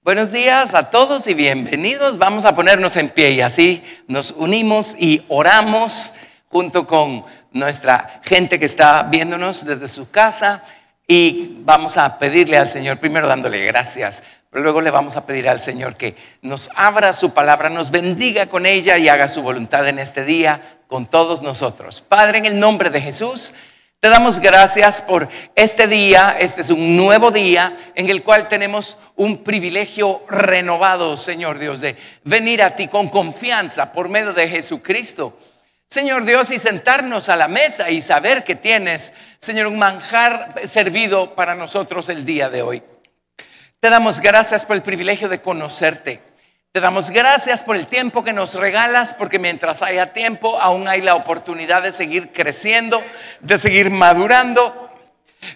Buenos días a todos y bienvenidos. Vamos a ponernos en pie y así nos unimos y oramos junto con nuestra gente que está viéndonos desde su casa y vamos a pedirle al Señor, primero dándole gracias, pero luego le vamos a pedir al Señor que nos abra su palabra, nos bendiga con ella y haga su voluntad en este día con todos nosotros. Padre, en el nombre de Jesús, te damos gracias por este día. Este es un nuevo día en el cual tenemos un privilegio renovado, Señor Dios, de venir a ti con confianza por medio de Jesucristo, Señor Dios, y sentarnos a la mesa y saber que tienes, Señor, un manjar servido para nosotros el día de hoy. Te damos gracias por el privilegio de conocerte. Te damos gracias por el tiempo que nos regalas, porque mientras haya tiempo, aún hay la oportunidad de seguir creciendo, de seguir madurando,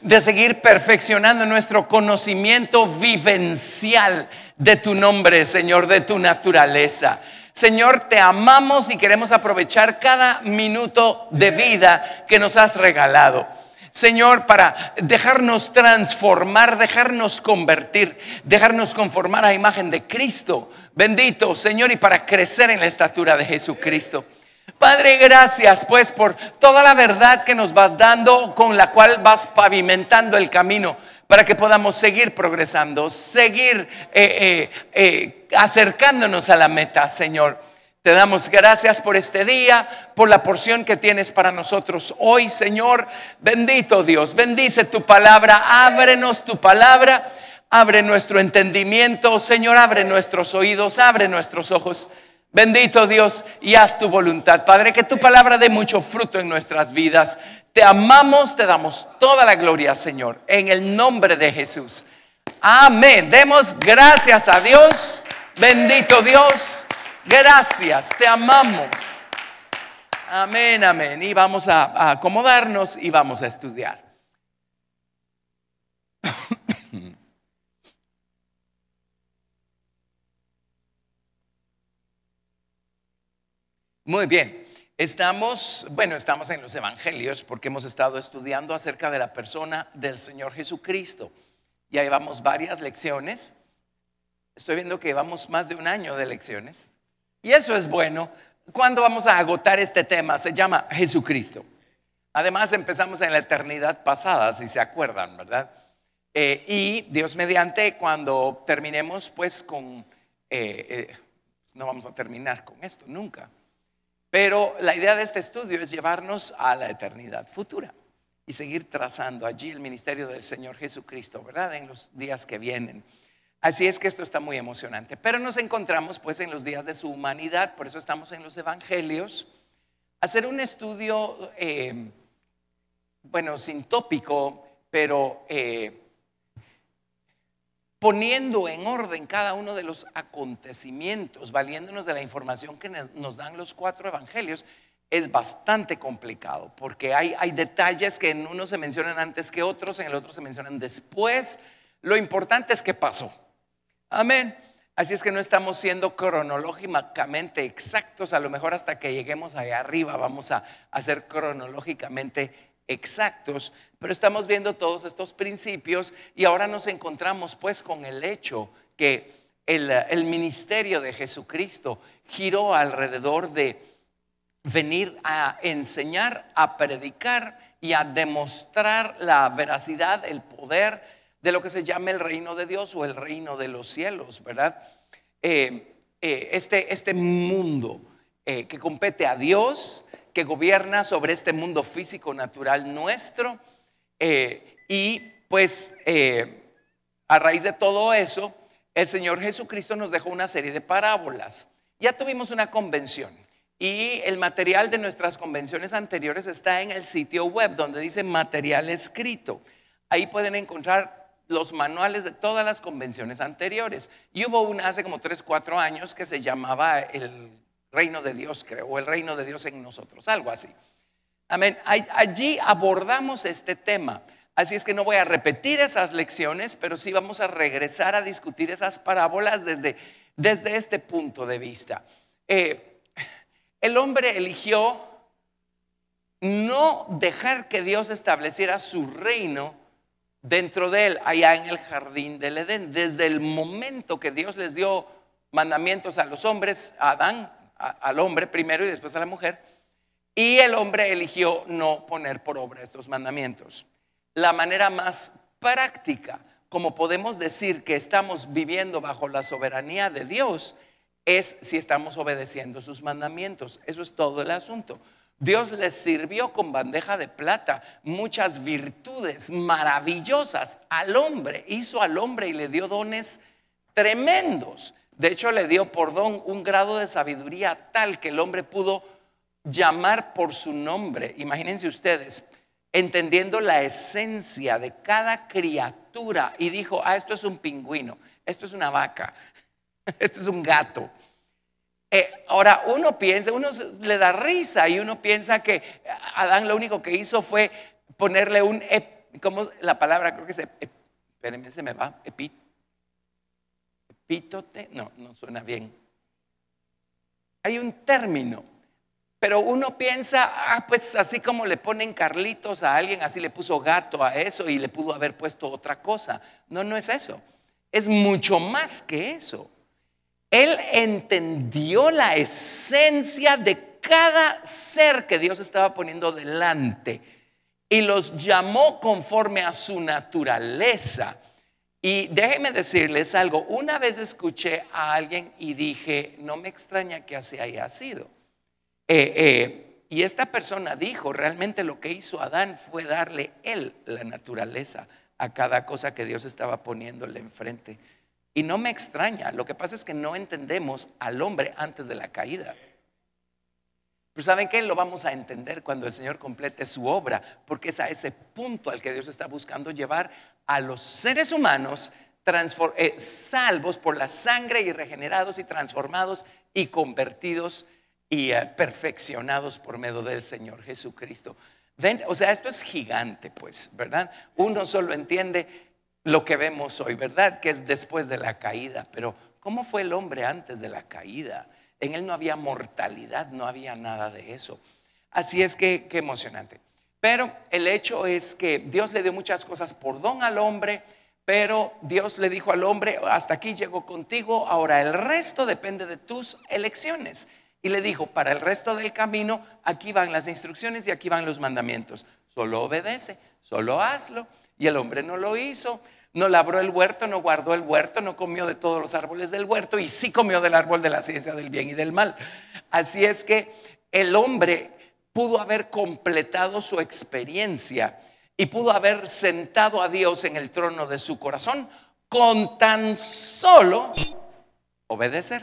de seguir perfeccionando nuestro conocimiento vivencial de tu nombre, Señor, de tu naturaleza. Señor, te amamos y queremos aprovechar cada minuto de vida que nos has regalado, Señor, para dejarnos transformar, dejarnos convertir, dejarnos conformar a imagen de Cristo. Bendito, Señor, y para crecer en la estatura de Jesucristo. Padre, gracias pues por toda la verdad que nos vas dando, con la cual vas pavimentando el camino para que podamos seguir progresando, seguir acercándonos a la meta, Señor. Te damos gracias por este día, por la porción que tienes para nosotros hoy, Señor. Bendito Dios, bendice tu palabra, ábrenos tu palabra, abre nuestro entendimiento, Señor, abre nuestros oídos, abre nuestros ojos. Bendito Dios, y haz tu voluntad, Padre, que tu palabra dé mucho fruto en nuestras vidas. Te amamos, te damos toda la gloria, Señor, en el nombre de Jesús. Amén. Demos gracias a Dios. Bendito Dios. Gracias, te amamos. Amén, amén. Y vamos a acomodarnos y vamos a estudiar. Muy bien. Estamos en los evangelios porque hemos estado estudiando acerca de la persona del Señor Jesucristo. Ya llevamos varias lecciones. Estoy viendo que llevamos más de un año de lecciones. Y eso es bueno. ¿Cuándo vamos a agotar este tema? Se llama Jesucristo. Además empezamos en la eternidad pasada, si se acuerdan, ¿verdad? Y Dios mediante, cuando terminemos pues con... no vamos a terminar con esto nunca. Pero la idea de este estudio es llevarnos a la eternidad futura y seguir trazando allí el ministerio del Señor Jesucristo, ¿verdad? En los días que vienen. Así es que esto está muy emocionante. Pero nos encontramos pues en los días de su humanidad, por eso estamos en los evangelios. Hacer un estudio, sin tópico, pero poniendo en orden cada uno de los acontecimientos, valiéndonos de la información que nos dan los 4 evangelios, es bastante complicado, porque hay detalles que en uno se mencionan antes que otros, en el otro se mencionan después. Lo importante es que pasó. Amén. Así es que no estamos siendo cronológicamente exactos. A lo mejor hasta que lleguemos allá arriba vamos a ser cronológicamente exactos, pero estamos viendo todos estos principios y ahora nos encontramos pues con el hecho que el ministerio de Jesucristo giró alrededor de venir a enseñar, a predicar y a demostrar la veracidad, el poder de lo que se llama el reino de Dios o el reino de los cielos, ¿verdad? Este mundo que compete a Dios, que gobierna sobre este mundo físico natural nuestro, y pues a raíz de todo eso, el Señor Jesucristo nos dejó una serie de parábolas. Ya tuvimos una convención y el material de nuestras convenciones anteriores está en el sitio web donde dice material escrito. Ahí pueden encontrar los manuales de todas las convenciones anteriores. Y hubo una hace como 3-4 años que se llamaba el reino de Dios, creo, o el reino de Dios en nosotros, algo así. Amén. Allí abordamos este tema. Así es que no voy a repetir esas lecciones, pero sí vamos a regresar a discutir esas parábolas desde este punto de vista. El hombre eligió no dejar que Dios estableciera su reino dentro de él, allá en el jardín del Edén. Desde el momento que Dios les dio mandamientos a los hombres, a Adán, al hombre primero y después a la mujer, y el hombre eligió no poner por obra estos mandamientos. La manera más práctica como podemos decir que estamos viviendo bajo la soberanía de Dios es si estamos obedeciendo sus mandamientos. Eso es todo el asunto. Dios les sirvió con bandeja de plata muchas virtudes maravillosas al hombre. Hizo al hombre y le dio dones tremendos. De hecho, le dio por don un grado de sabiduría tal que el hombre pudo llamar por su nombre. Imagínense ustedes, entendiendo la esencia de cada criatura, y dijo: esto es un pingüino, esto es una vaca, este es un gato. Ahora uno piensa, uno le da risa y uno piensa que Adán lo único que hizo fue ponerle un, ¿cómo la palabra? Creo que espérenme, se me va, epítote, no suena bien. Hay un término. Pero uno piensa, pues así como le ponen Carlitos a alguien, así le puso gato a eso y le pudo haber puesto otra cosa. No es eso. Es mucho más que eso. Él entendió la esencia de cada ser que Dios estaba poniendo delante y los llamó conforme a su naturaleza. Y déjenme decirles algo. Una vez escuché a alguien y dije: no me extraña que así haya sido. Y esta persona dijo: realmente lo que hizo Adán fue darle él la naturaleza a cada cosa que Dios estaba poniéndole enfrente. Y no me extraña. Lo que pasa es que no entendemos al hombre antes de la caída. Pero ¿saben qué? Lo vamos a entender cuando el Señor complete su obra, porque es a ese punto al que Dios está buscando llevar a los seres humanos salvos por la sangre y regenerados y transformados y convertidos y perfeccionados por medio del Señor Jesucristo. ¿Ven? O sea, esto es gigante, pues, ¿verdad? Uno solo entiende lo que vemos hoy, ¿verdad? Que es después de la caída. Pero ¿cómo fue el hombre antes de la caída? En él no había mortalidad, no había nada de eso. Así es que qué emocionante. Pero el hecho es que Dios le dio muchas cosas por don al hombre, pero Dios le dijo al hombre: hasta aquí llego contigo, ahora el resto depende de tus elecciones. Y le dijo: para el resto del camino, aquí van las instrucciones y aquí van los mandamientos. Solo obedece, solo hazlo. Y el hombre no lo hizo. No labró el huerto, no guardó el huerto, no comió de todos los árboles del huerto, y sí comió del árbol de la ciencia del bien y del mal. Así es que el hombre pudo haber completado su experiencia y pudo haber sentado a Dios en el trono de su corazón con tan solo obedecer.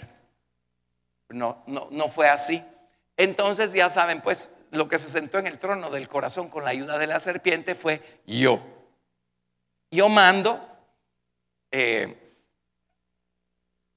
No fue así. Entonces ya saben, pues, lo que se sentó en el trono del corazón con la ayuda de la serpiente fue yo mando,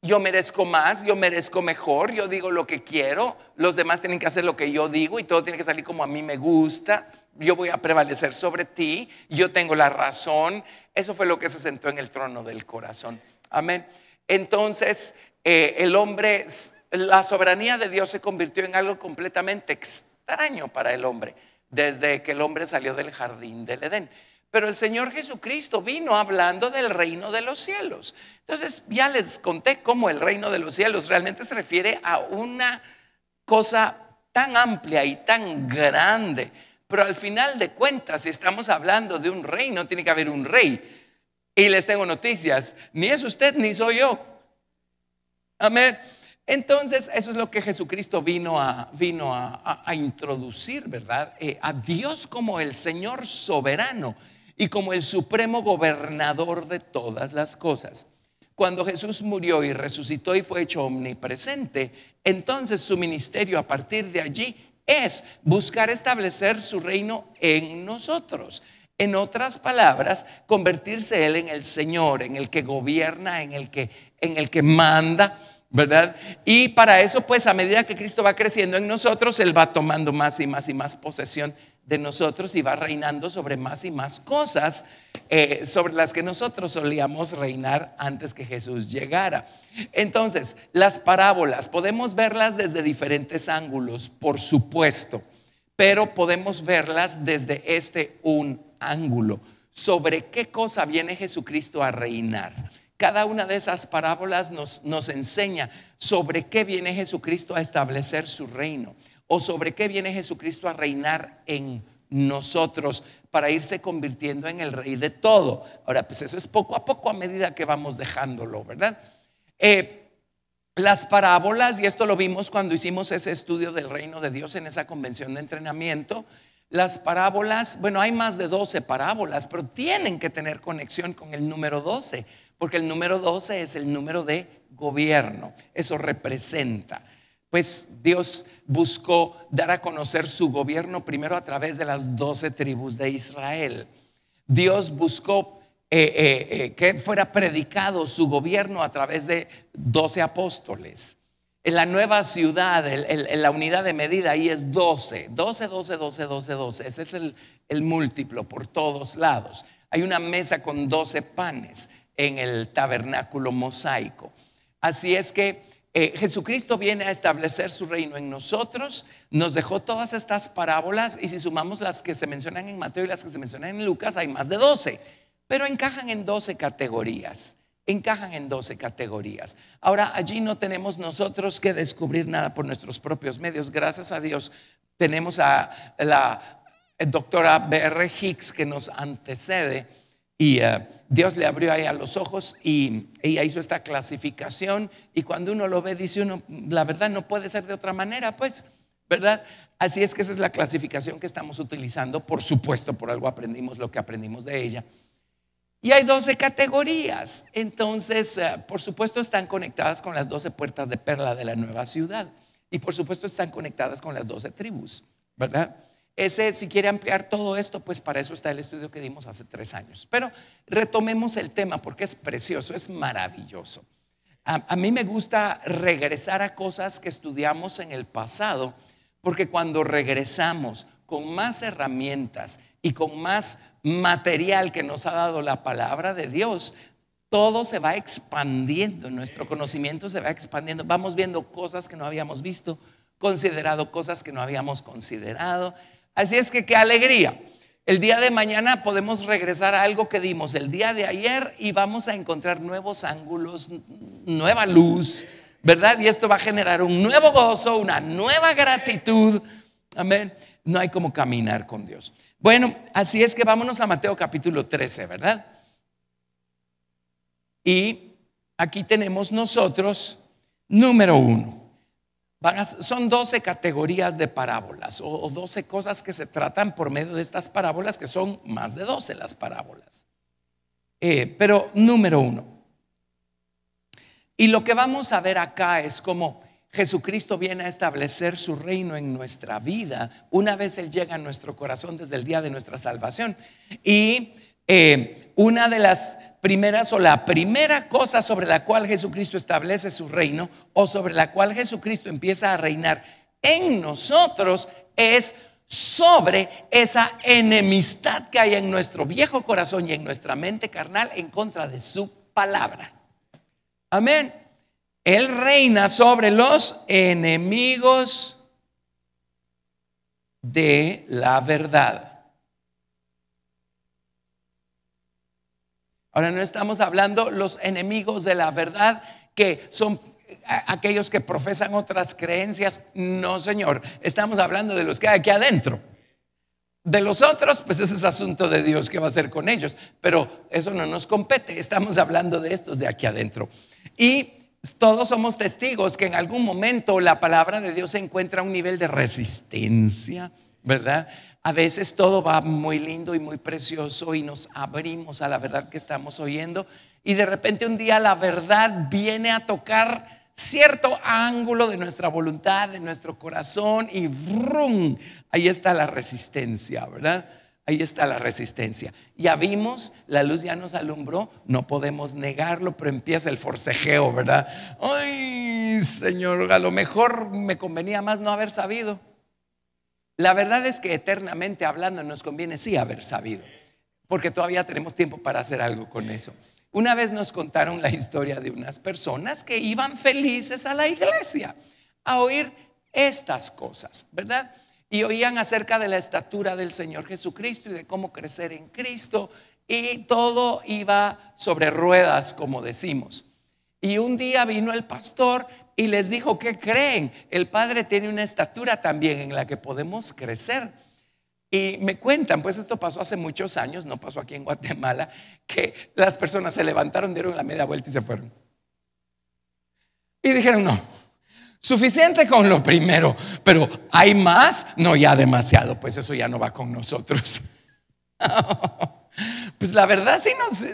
yo merezco más, yo merezco mejor, yo digo lo que quiero, los demás tienen que hacer lo que yo digo y todo tiene que salir como a mí me gusta, yo voy a prevalecer sobre ti, yo tengo la razón. Eso fue lo que se sentó en el trono del corazón. Amén. Entonces el hombre, la soberanía de Dios se convirtió en algo completamente extraño para el hombre desde que el hombre salió del jardín del Edén. Pero el Señor Jesucristo vino hablando del reino de los cielos. Entonces ya les conté cómo el reino de los cielos realmente se refiere a una cosa tan amplia y tan grande. Pero al final de cuentas, si estamos hablando de un reino, tiene que haber un rey. Y les tengo noticias: ni es usted ni soy yo. Amén. Entonces eso es lo que Jesucristo vino a introducir, ¿verdad? A Dios como el Señor soberano y como el supremo gobernador de todas las cosas. Cuando Jesús murió y resucitó y fue hecho omnipresente, entonces su ministerio a partir de allí es buscar establecer su reino en nosotros. En otras palabras, convertirse Él en el Señor, en el que gobierna, en el que manda, ¿verdad? Y para eso, pues, a medida que Cristo va creciendo en nosotros, Él va tomando más y más y más posesión de nosotros y va reinando sobre más y más cosas sobre las que nosotros solíamos reinar antes que Jesús llegara. Entonces, las parábolas podemos verlas desde diferentes ángulos, por supuesto, pero podemos verlas desde un ángulo. sobre qué cosa viene Jesucristo a reinar. Cada una de esas parábolas nos enseña sobre qué viene Jesucristo a establecer su reino, o sobre qué viene Jesucristo a reinar en nosotros para irse convirtiendo en el rey de todo. Ahora, pues eso es poco a poco a medida que vamos dejándolo, ¿verdad? Las parábolas, y esto lo vimos cuando hicimos ese estudio del reino de Dios en esa convención de entrenamiento. Las parábolas, bueno, hay más de 12 parábolas, pero tienen que tener conexión con el número 12, porque el número 12 es el número de gobierno. Eso representa, pues Dios buscó dar a conocer su gobierno primero a través de las 12 tribus de Israel. Dios buscó que fuera predicado su gobierno a través de 12 apóstoles. En la nueva ciudad, en la unidad de medida, ahí es 12, 12, 12, 12, 12, 12. Ese es el múltiplo por todos lados. Hay una mesa con 12 panes en el tabernáculo mosaico. Así es que Jesucristo viene a establecer su reino en nosotros. Nos dejó todas estas parábolas, y si sumamos las que se mencionan en Mateo y las que se mencionan en Lucas, hay más de 12, pero encajan en 12 categorías. Encajan en 12 categorías. Ahora, allí no tenemos nosotros que descubrir nada por nuestros propios medios. Gracias a Dios tenemos a la doctora B.R. Hicks que nos antecede, y Dios le abrió ahí a los ojos y ella hizo esta clasificación, y cuando uno lo ve dice uno, la verdad no puede ser de otra manera, pues, ¿verdad? Así es que esa es la clasificación que estamos utilizando. Por supuesto, por algo aprendimos lo que aprendimos de ella. Y hay 12 categorías. Entonces, por supuesto, están conectadas con las 12 puertas de perla de la nueva ciudad. Y por supuesto están conectadas con las 12 tribus, ¿verdad? Si quiere ampliar todo esto, pues para eso está el estudio que dimos hace 3 años. Pero retomemos el tema porque es precioso, es maravilloso. A mí me gusta regresar a cosas que estudiamos en el pasado, porque cuando regresamos con más herramientas y con más material que nos ha dado la palabra de Dios, todo se va expandiendo, nuestro conocimiento se va expandiendo, vamos viendo cosas que no habíamos visto, considerado cosas que no habíamos considerado. Así es que qué alegría. El día de mañana podemos regresar a algo que dimos el día de ayer y vamos a encontrar nuevos ángulos, nueva luz, ¿verdad? Y esto va a generar un nuevo gozo, una nueva gratitud. Amén. No hay como caminar con Dios. Bueno, así es que vámonos a Mateo capítulo 13, ¿verdad? Y aquí tenemos nosotros, número 1. Son 12 categorías de parábolas, o 12 cosas que se tratan por medio de estas parábolas, que son más de 12 las parábolas. Pero número 1. Y lo que vamos a ver acá es cómo Jesucristo viene a establecer su reino en nuestra vida una vez Él llega a nuestro corazón desde el día de nuestra salvación. Y una de las primeras, o la primera cosa sobre la cual Jesucristo establece su reino, o sobre la cual Jesucristo empieza a reinar en nosotros, es sobre esa enemistad que hay en nuestro viejo corazón y en nuestra mente carnal en contra de su palabra. Amén. Él reina sobre los enemigos de la verdad. Ahora no estamos hablando los enemigos de la verdad, que son aquellos que profesan otras creencias. No, Señor, estamos hablando de los que hay aquí adentro. De los otros, pues ese es asunto de Dios, que va a hacer con ellos, pero eso no nos compete. Estamos hablando de estos de aquí adentro. Y todos somos testigos que en algún momento la palabra de Dios encuentra un nivel de resistencia, ¿verdad? A veces todo va muy lindo y muy precioso y nos abrimos a la verdad que estamos oyendo, y de repente un día la verdad viene a tocar cierto ángulo de nuestra voluntad, de nuestro corazón, y ¡vrum! Ahí está la resistencia, ¿verdad? Ahí está la resistencia. Ya vimos, la luz ya nos alumbró, no podemos negarlo, pero empieza el forcejeo, ¿verdad? Ay, Señor, a lo mejor me convenía más no haber sabido. La verdad es que eternamente hablando nos conviene sí haber sabido, porque todavía tenemos tiempo para hacer algo con eso. Una vez nos contaron la historia de unas personas que iban felices a la iglesia a oír estas cosas, ¿verdad? Y oían acerca de la estatura del Señor Jesucristo y de cómo crecer en Cristo. y todo iba sobre ruedas, como decimos. Y un día vino el pastor y les dijo: ¿qué creen? El Padre tiene una estatura también en la que podemos crecer. Y me cuentan, pues esto pasó hace muchos años, no pasó aquí en Guatemala, que las personas se levantaron, dieron la media vuelta y se fueron. Y dijeron: no, suficiente con lo primero, pero ¿hay más? No, ya demasiado, pues eso ya no va con nosotros. Pues la verdad,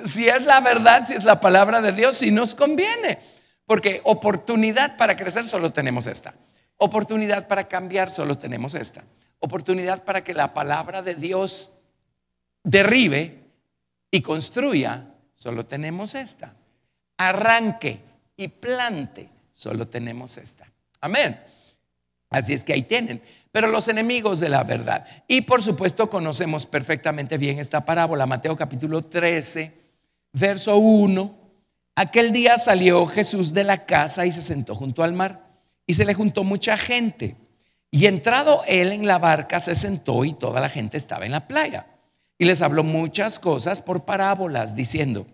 si es la verdad, si es la palabra de Dios, sí nos conviene. Porque oportunidad para crecer solo tenemos esta. Oportunidad para cambiar solo tenemos esta. Oportunidad para que la palabra de Dios derribe y construya solo tenemos esta. Arranque y plante solo tenemos esta. Amén. Así es que ahí tienen. Pero los enemigos de la verdad. Y por supuesto conocemos perfectamente bien esta parábola. Mateo capítulo 13, verso 1. Aquel día salió Jesús de la casa y se sentó junto al mar, y se le juntó mucha gente. Y entrado él en la barca, se sentó, y toda la gente estaba en la playa. Y les habló muchas cosas por parábolas, diciendo: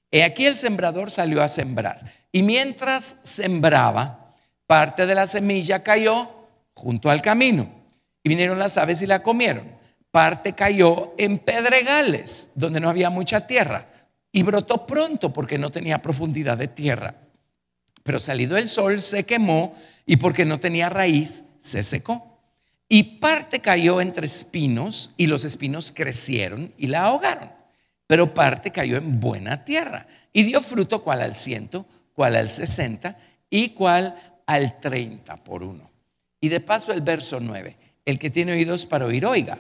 he aquí el sembrador salió a sembrar, y mientras sembraba, parte de la semilla cayó junto al camino, y vinieron las aves y la comieron. Parte cayó en pedregales, donde no había mucha tierra, y brotó pronto porque no tenía profundidad de tierra. Pero salido el sol se quemó, y porque no tenía raíz se secó. Y parte cayó entre espinos, y los espinos crecieron y la ahogaron. Pero parte cayó en buena tierra y dio fruto, cual al 100, cual al 60 y cual al 30 por uno. Y de paso el verso 9: el que tiene oídos para oír, oiga.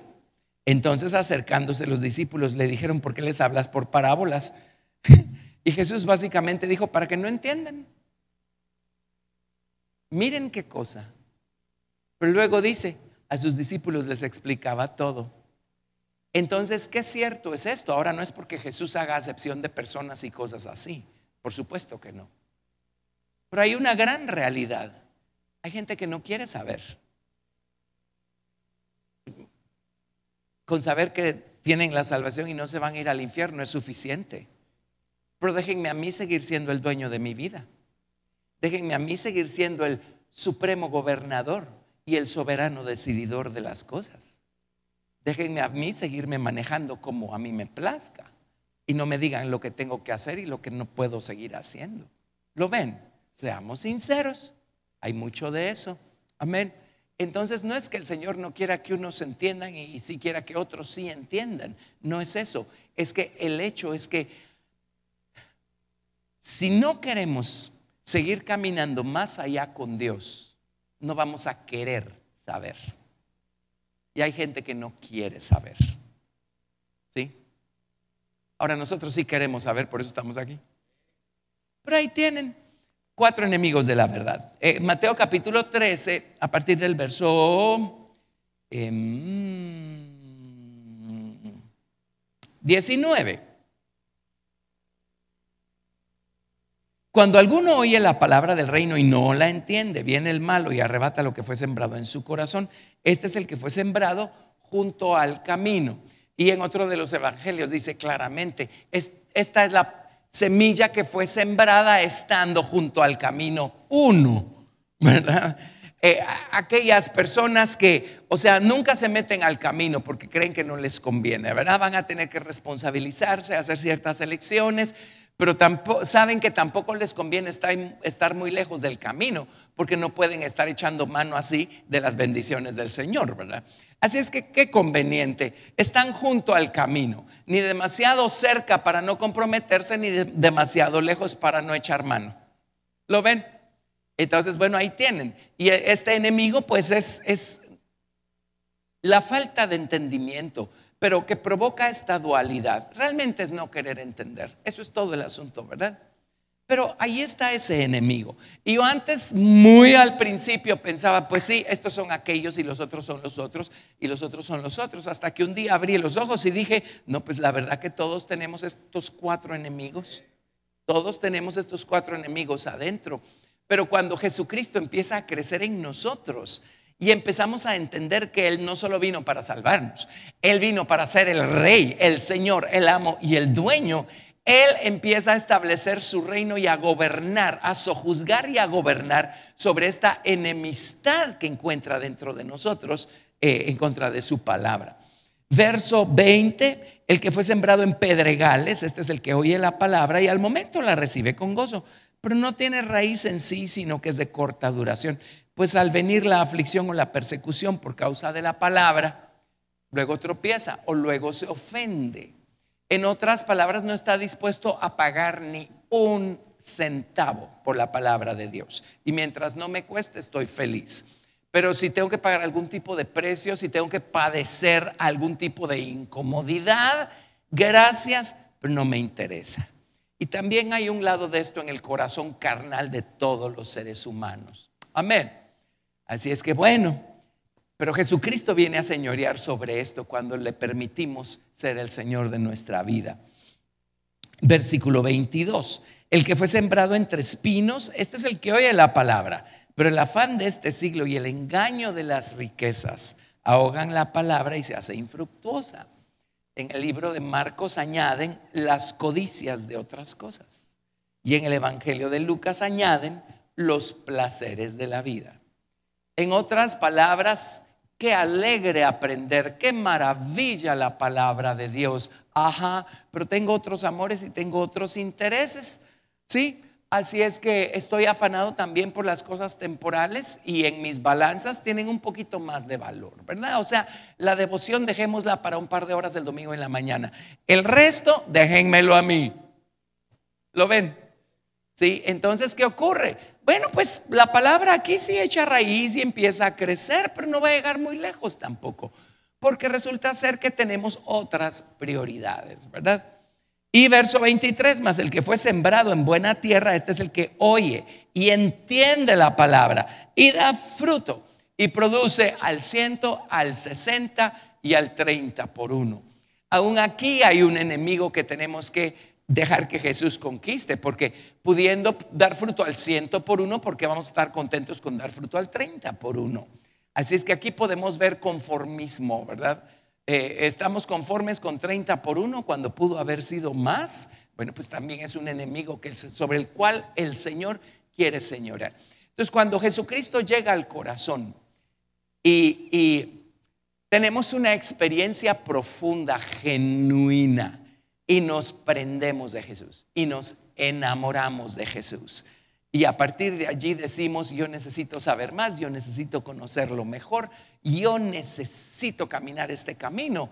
Entonces, acercándose los discípulos, le dijeron: ¿por qué les hablas por parábolas? Y Jesús básicamente dijo: para que no entiendan. Miren qué cosa. Pero luego dice: a sus discípulos les explicaba todo. Entonces, ¿qué cierto es esto? Ahora no es porque Jesús haga acepción de personas y cosas así. Por supuesto que no. Pero hay una gran realidad. Hay gente que no quiere saber. Con saber que tienen la salvación y no se van a ir al infierno es suficiente. Pero déjenme a mí seguir siendo el dueño de mi vida. Déjenme a mí seguir siendo el supremo gobernador y el soberano decididor de las cosas. Déjenme a mí seguirme manejando como a mí me plazca, y no me digan lo que tengo que hacer y lo que no puedo seguir haciendo. ¿Lo ven? Seamos sinceros. Hay mucho de eso. Amén. Entonces no es que el Señor no quiera que unos entiendan y sí quiera que otros sí entiendan. No es eso. Es que el hecho es que si no queremos seguir caminando más allá con Dios, no vamos a querer saber. Y hay gente que no quiere saber. ¿Sí? Ahora nosotros sí queremos saber, por eso estamos aquí. Pero ahí tienen 4 enemigos de la verdad. Mateo capítulo 13, a partir del verso 19. Cuando alguno oye la palabra del reino y no la entiende, viene el malo y arrebata lo que fue sembrado en su corazón. Este es el que fue sembrado junto al camino. Y en otro de los evangelios dice claramente: esta es la semilla que fue sembrada estando junto al camino uno, ¿verdad? Aquellas personas que, o sea, nunca se meten al camino porque creen que no les conviene, ¿verdad? Van a tener que responsabilizarse, hacer ciertas elecciones, pero saben que tampoco les conviene estar muy lejos del camino, porque no pueden estar echando mano así de las bendiciones del Señor, ¿verdad? Así es que qué conveniente. Están junto al camino, ni demasiado cerca para no comprometerse, ni demasiado lejos para no echar mano. ¿Lo ven? Entonces, bueno, ahí tienen. Y este enemigo pues es la falta de entendimiento, pero que provoca esta dualidad. Realmente es no querer entender. Eso es todo el asunto, ¿verdad? Pero ahí está ese enemigo. Y yo antes, muy al principio, pensaba: pues sí, estos son aquellos y los otros son los otros y los otros son los otros. Hasta que un día abrí los ojos y dije: no, pues la verdad que todos tenemos estos 4 enemigos. Todos tenemos estos 4 enemigos adentro. Pero cuando Jesucristo empieza a crecer en nosotros Y empezamos a entender que Él no solo vino para salvarnos, Él vino para ser el rey, el Señor, el amo y el dueño. Él empieza a establecer su reino y a gobernar, a sojuzgar y a gobernar sobre esta enemistad que encuentra dentro de nosotros en contra de su palabra. Verso 20, el que fue sembrado en pedregales, este es el que oye la palabra y al momento la recibe con gozo, pero no tiene raíz en sí, sino que es de corta duración. Pues al venir la aflicción o la persecución por causa de la palabra, luego tropieza o luego se ofende. En otras palabras, no está dispuesto a pagar ni un centavo por la palabra de Dios. Y mientras no me cueste, estoy feliz. Pero si tengo que pagar algún tipo de precio, si tengo que padecer algún tipo de incomodidad, gracias, pero no me interesa. Y también hay un lado de esto en el corazón carnal de todos los seres humanos. Amén. Así es que bueno, pero Jesucristo viene a señorear sobre esto cuando le permitimos ser el Señor de nuestra vida. Versículo 22. El que fue sembrado entre espinos, este es el que oye la palabra, pero el afán de este siglo y el engaño de las riquezas ahogan la palabra y se hace infructuosa. En el libro de Marcos añaden las codicias de otras cosas. Y en el Evangelio de Lucas añaden los placeres de la vida. En otras palabras, qué alegre aprender, qué maravilla la palabra de Dios. Ajá, pero tengo otros amores y tengo otros intereses. Sí, así es que estoy afanado también por las cosas temporales y en mis balanzas tienen un poquito más de valor, ¿verdad? O sea, la devoción dejémosla para un par de horas del domingo en la mañana. El resto, déjenmelo a mí. ¿Lo ven? Sí, entonces, ¿qué ocurre? Bueno, pues la palabra aquí sí echa raíz y empieza a crecer, pero no va a llegar muy lejos tampoco, porque resulta ser que tenemos otras prioridades, ¿verdad? Y verso 23, más el que fue sembrado en buena tierra, este es el que oye y entiende la palabra y da fruto y produce al 100, al 60 y al 30 por uno. Aún aquí hay un enemigo que tenemos que dejar que Jesús conquiste, porque pudiendo dar fruto al 100 por uno, porque vamos a estar contentos con dar fruto al 30 por uno. Así es que aquí podemos ver conformismo, ¿verdad? Estamos conformes con 30 por uno cuando pudo haber sido más. Bueno, pues también es un enemigo sobre el cual el Señor quiere señorear. Entonces, cuando Jesucristo llega al corazón y tenemos una experiencia profunda, genuina, y nos prendemos de Jesús y nos enamoramos de Jesús. Y a partir de allí decimos, yo necesito saber más, yo necesito conocerlo mejor, yo necesito caminar este camino.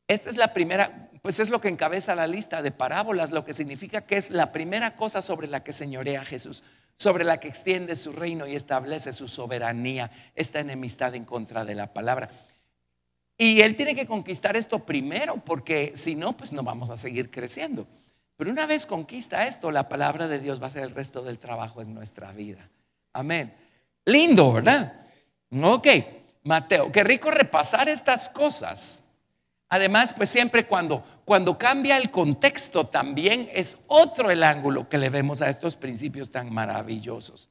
Esta es la primera, pues es lo que encabeza la lista de parábolas, lo que significa que es la primera cosa sobre la que señorea Jesús, sobre la que extiende su reino y establece su soberanía, esta enemistad en contra de la palabra. Y Él tiene que conquistar esto primero, porque si no, pues no vamos a seguir creciendo. Pero una vez conquista esto, la palabra de Dios va a ser el resto del trabajo en nuestra vida. Amén. Lindo, ¿verdad? Ok, Mateo, qué rico repasar estas cosas. Además, pues siempre cuando cambia el contexto, también es otro el ángulo que le vemos a estos principios tan maravillosos.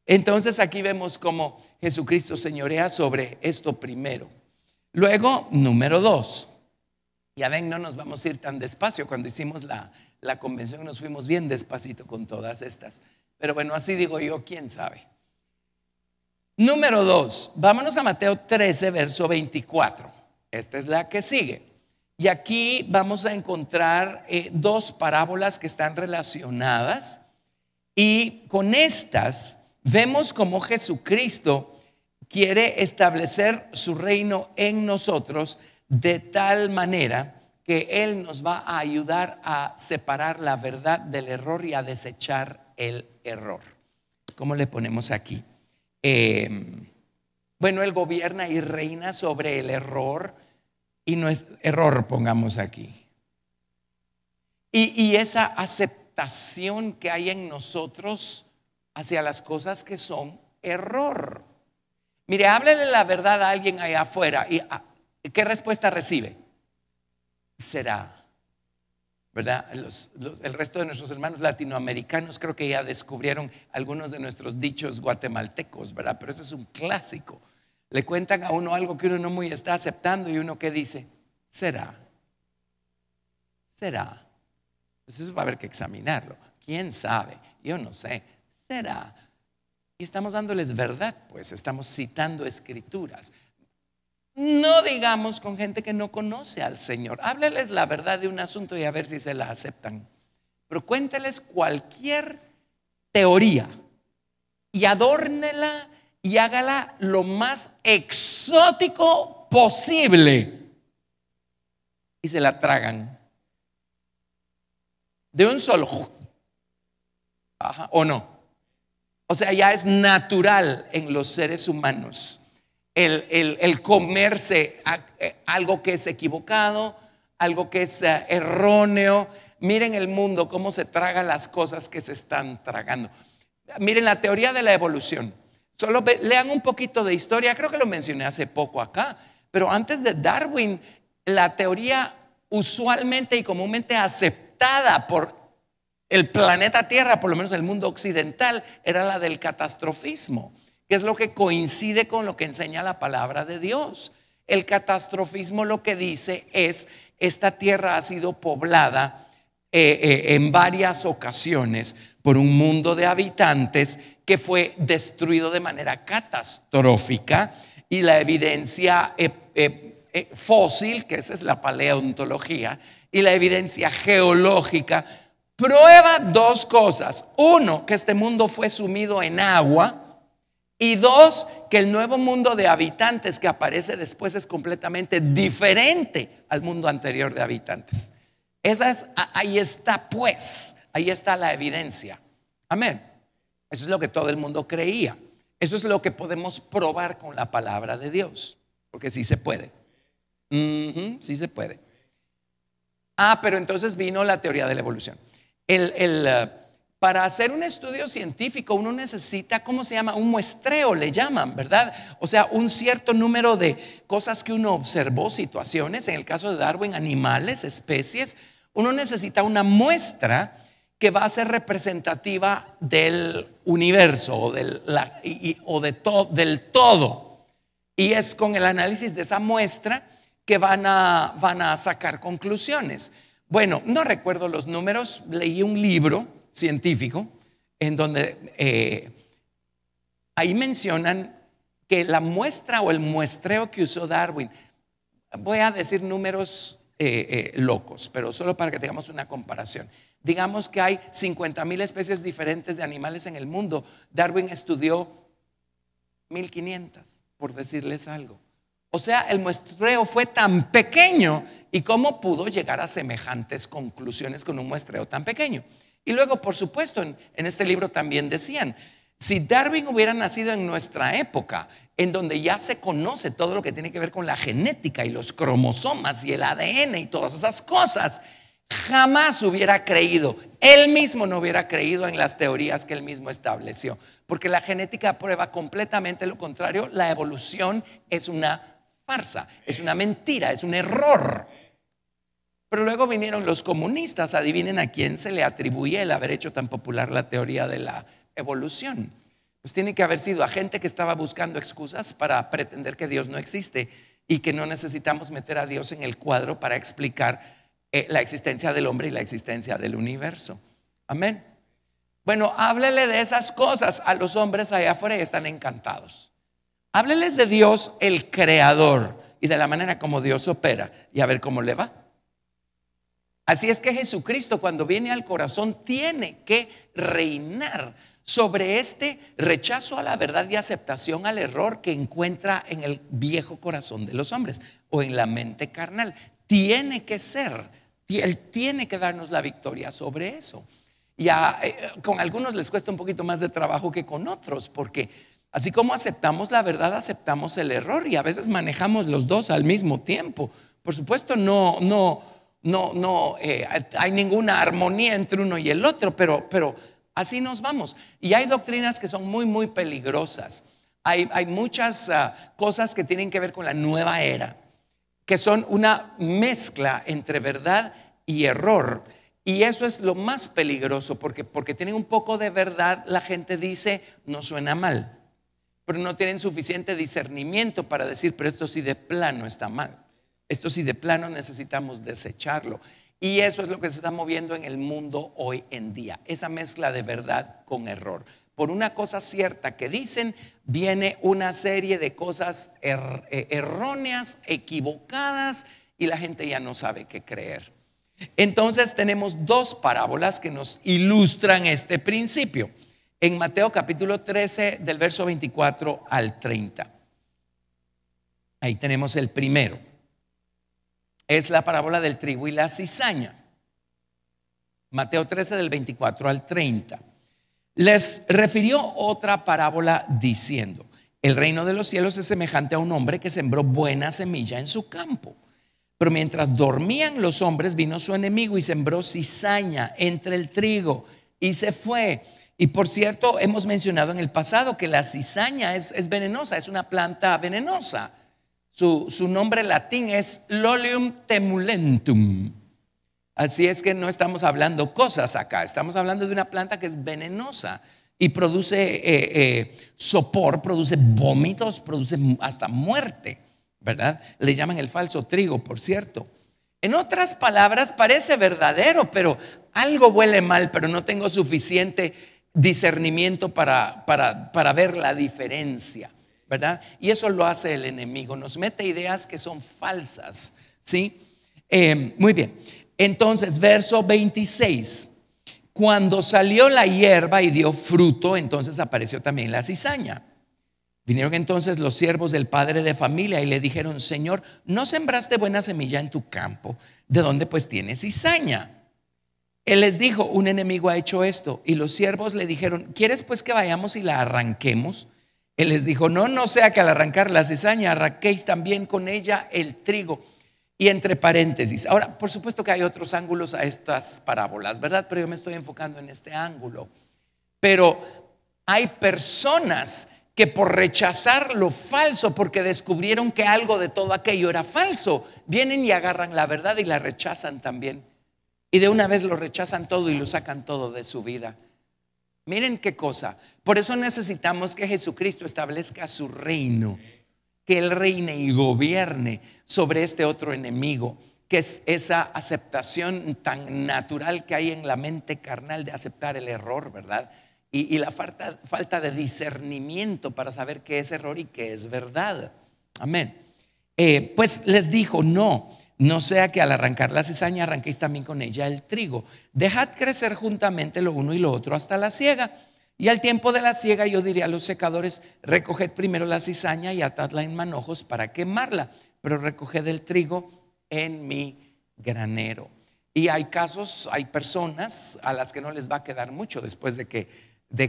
Entonces aquí vemos cómo Jesucristo señorea sobre esto primero. Luego, número 2. Ya ven, no nos vamos a ir tan despacio. Cuando hicimos la convención nos fuimos bien despacito con todas estas. Pero bueno, así digo yo, quién sabe. Número 2, vámonos a Mateo 13, verso 24. Esta es la que sigue. Y aquí vamos a encontrar dos parábolas que están relacionadas. Y con estas vemos cómo Jesucristo quiere establecer su reino en nosotros de tal manera que Él nos va a ayudar a separar la verdad del error y a desechar el error. ¿Cómo le ponemos aquí? Bueno, Él gobierna y reina sobre el error y no es error, pongamos aquí. Y esa aceptación que hay en nosotros hacia las cosas que son error. Mire, háblele la verdad a alguien allá afuera y ¿qué respuesta recibe? Será, ¿verdad? El resto de nuestros hermanos latinoamericanos creo que ya descubrieron algunos de nuestros dichos guatemaltecos, ¿verdad? Pero ese es un clásico. Le cuentan a uno algo que uno no muy está aceptando y uno que dice, será. Pues eso va a haber que examinarlo. ¿Quién sabe? Yo no sé. Será. Y estamos dándoles verdad, pues estamos citando escrituras. No digamos con gente que no conoce al Señor. Hábleles la verdad de un asunto y a ver si se la aceptan. Pero cuénteles cualquier teoría y adórnela y hágala lo más exótico posible. Y se la tragan. De un solo. Ajá, ¿o no? O sea, ya es natural en los seres humanos el comerse algo que es equivocado, algo que es erróneo. Miren el mundo, cómo se traga las cosas que se están tragando. Miren la teoría de la evolución. Solo lean un poquito de historia. Creo que lo mencioné hace poco acá. Pero antes de Darwin, la teoría usualmente y comúnmente aceptada por el planeta Tierra, por lo menos el mundo occidental, era la del catastrofismo, que es lo que coincide con lo que enseña la palabra de Dios. El catastrofismo lo que dice es: esta tierra ha sido poblada en varias ocasiones por un mundo de habitantes que fue destruido de manera catastrófica, y la evidencia fósil, que esa es la paleontología, y la evidencia geológica prueba dos cosas: uno, que este mundo fue sumido en agua, y dos, que el nuevo mundo de habitantes que aparece después es completamente diferente al mundo anterior de habitantes. Ahí está, pues, ahí está la evidencia. Amén. Eso es lo que todo el mundo creía. Eso es lo que podemos probar con la palabra de Dios, porque sí se puede. Sí se puede. Pero entonces vino la teoría de la evolución. Para hacer un estudio científico uno necesita, ¿cómo se llama? Un muestreo le llaman, ¿verdad? O sea, un cierto número de cosas que uno observó, situaciones. En el caso de Darwin, animales, especies. Uno necesita una muestra que va a ser representativa del universo o del todo. Y es con el análisis de esa muestra que van a sacar conclusiones. Bueno, no recuerdo los números. Leí un libro científico en donde ahí mencionan que la muestra o el muestreo que usó Darwin, voy a decir números locos, pero solo para que tengamos una comparación. Digamos que hay 50,000 especies diferentes de animales en el mundo. Darwin estudió 1,500, por decirles algo. O sea, el muestreo fue tan pequeño. ¿Y cómo pudo llegar a semejantes conclusiones con un muestreo tan pequeño? Y luego, por supuesto, en este libro también decían: si Darwin hubiera nacido en nuestra época, en donde ya se conoce todo lo que tiene que ver con la genética y los cromosomas y el ADN y todas esas cosas, jamás hubiera creído, él mismo no hubiera creído en las teorías que él mismo estableció, porque la genética prueba completamente lo contrario. La evolución es una farsa, es una mentira, es un error. Pero luego vinieron los comunistas. Adivinen a quién se le atribuye el haber hecho tan popular la teoría de la evolución. Pues tiene que haber sido a gente que estaba buscando excusas para pretender que Dios no existe y que no necesitamos meter a Dios en el cuadro para explicar la existencia del hombre y la existencia del universo. Amén. Bueno, háblele de esas cosas a los hombres allá afuera y están encantados. Hábleles de Dios el creador y de la manera como Dios opera y a ver cómo le va. Así es que Jesucristo, cuando viene al corazón, tiene que reinar sobre este rechazo a la verdad y aceptación al error que encuentra en el viejo corazón de los hombres o en la mente carnal. Tiene que ser, Él tiene que darnos la victoria sobre eso. Ya con algunos les cuesta un poquito más de trabajo que con otros, porque así como aceptamos la verdad, aceptamos el error, y a veces manejamos los dos al mismo tiempo. Por supuesto, no hay ninguna armonía entre uno y el otro, pero así nos vamos. Y hay doctrinas que son muy, muy peligrosas. Hay muchas cosas que tienen que ver con la nueva era, que son una mezcla entre verdad y error. Y eso es lo más peligroso, porque tienen un poco de verdad. La gente dice, no suena mal, pero no tienen suficiente discernimiento para decir, pero esto sí de plano está mal, esto sí de plano necesitamos desecharlo. Y eso es lo que se está moviendo en el mundo hoy en día, esa mezcla de verdad con error. Por una cosa cierta que dicen, viene una serie de cosas erróneas, equivocadas, y la gente ya no sabe qué creer. Entonces tenemos dos parábolas que nos ilustran este principio. En Mateo capítulo 13, del verso 24 al 30. Ahí tenemos el primero. Es la parábola del trigo y la cizaña. Mateo 13, del 24 al 30. Les refirió otra parábola diciendo: el reino de los cielos es semejante a un hombre que sembró buena semilla en su campo. Pero mientras dormían los hombres, vino su enemigo y sembró cizaña entre el trigo y se fue. Y por cierto, hemos mencionado en el pasado que la cizaña es venenosa, es una planta venenosa. Su nombre latín es Lolium temulentum. Así es que no estamos hablando cosas acá, estamos hablando de una planta que es venenosa y produce sopor, produce vómitos, produce hasta muerte, ¿verdad? Le llaman el falso trigo, por cierto. En otras palabras, parece verdadero, pero algo huele mal, pero no tengo suficiente discernimiento para ver la diferencia, ¿verdad? Y eso lo hace el enemigo, nos mete ideas que son falsas, ¿sí? Muy bien. Entonces, verso 26. Cuando salió la hierba y dio fruto, entonces apareció también la cizaña. Vinieron entonces los siervos del padre de familia y le dijeron: Señor, ¿no sembraste buena semilla en tu campo? ¿De dónde pues tienes cizaña? Él les dijo: un enemigo ha hecho esto. Y los siervos le dijeron: ¿quieres pues que vayamos y la arranquemos? Él les dijo: no sea que al arrancar la cizaña arranquéis también con ella el trigo. Y entre paréntesis, ahora por supuesto que hay otros ángulos a estas parábolas, ¿verdad? Pero yo me estoy enfocando en este ángulo. Pero hay personas que por rechazar lo falso, porque descubrieron que algo de todo aquello era falso, vienen y agarran la verdad y la rechazan también. Y de una vez lo rechazan todo y lo sacan todo de su vida. Miren qué cosa. Por eso necesitamos que Jesucristo establezca su reino, que Él reine y gobierne sobre este otro enemigo, que es esa aceptación tan natural que hay en la mente carnal de aceptar el error, ¿verdad? Y la falta de discernimiento para saber qué es error y qué es verdad. Amén. Pues les dijo: no sea que al arrancar la cizaña arranquéis también con ella el trigo. Dejad crecer juntamente lo uno y lo otro hasta la siega. Y al tiempo de la siega yo diré a los secadores: recoged primero la cizaña y atadla en manojos para quemarla, pero recoged el trigo en mi granero. Y hay casos, hay personas a las que no les va a quedar mucho después de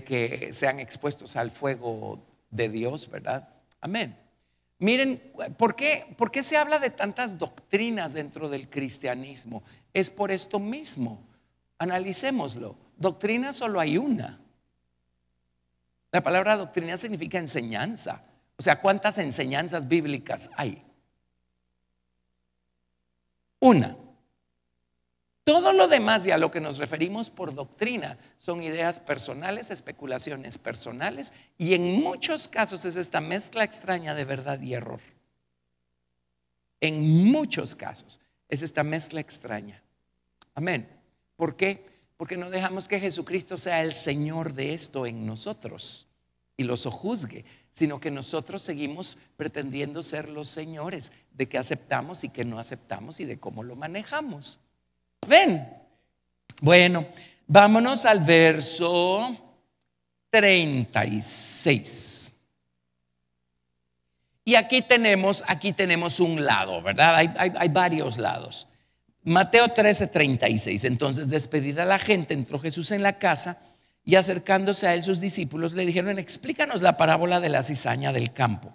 que sean expuestos al fuego de Dios, ¿verdad? Amén. Miren, ¿por qué se habla de tantas doctrinas dentro del cristianismo? Es por esto mismo. Analicémoslo. Doctrina solo hay una. La palabra doctrina significa enseñanza. O sea, ¿cuántas enseñanzas bíblicas hay? Una. Todo lo demás, y a lo que nos referimos por doctrina, son ideas personales, especulaciones personales, y en muchos casos es esta mezcla extraña de verdad y error. En muchos casos es esta mezcla extraña. Amén. ¿Por qué? Porque no dejamos que Jesucristo sea el Señor de esto en nosotros y lo sojuzgue, sino que nosotros seguimos pretendiendo ser los señores de qué aceptamos y qué no aceptamos y de cómo lo manejamos. ¿Ven? Bueno, vámonos al verso 36. Y aquí tenemos un lado, ¿verdad? Hay varios lados. Mateo 13:36. Entonces, despedida la gente, entró Jesús en la casa y acercándose a él sus discípulos le dijeron: explícanos la parábola de la cizaña del campo.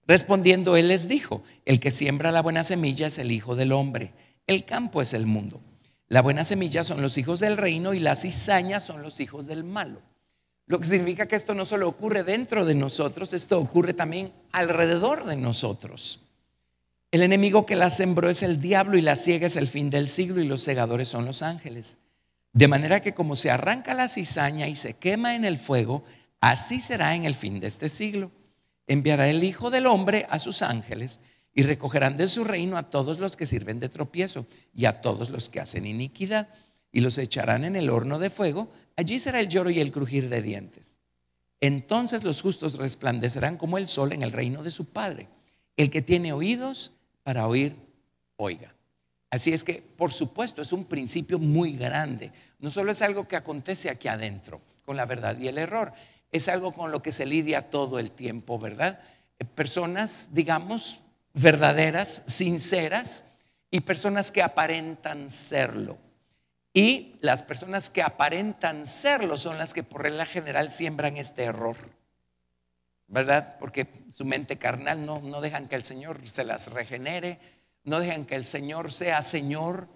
Respondiendo él les dijo: el que siembra la buena semilla es el Hijo del Hombre. El campo es el mundo. La buena semilla son los hijos del reino y la cizaña son los hijos del malo. Lo que significa que esto no solo ocurre dentro de nosotros, esto ocurre también alrededor de nosotros. El enemigo que la sembró es el diablo, y la siega es el fin del siglo, y los segadores son los ángeles. De manera que como se arranca la cizaña y se quema en el fuego, así será en el fin de este siglo. Enviará el Hijo del Hombre a sus ángeles, y recogerán de su reino a todos los que sirven de tropiezo y a todos los que hacen iniquidad, y los echarán en el horno de fuego. Allí será el lloro y el crujir de dientes. Entonces los justos resplandecerán como el sol en el reino de su Padre. El que tiene oídos para oír, oiga. Así es que, por supuesto, es un principio muy grande. No solo es algo que acontece aquí adentro con la verdad y el error, es algo con lo que se lidia todo el tiempo, ¿verdad? Personas, digamos, verdaderas, sinceras, y personas que aparentan serlo. Y las personas que aparentan serlo son las que por regla general siembran este error, ¿verdad? Porque su mente carnal no dejan que el Señor se las regenere, no dejan que el Señor sea Señor.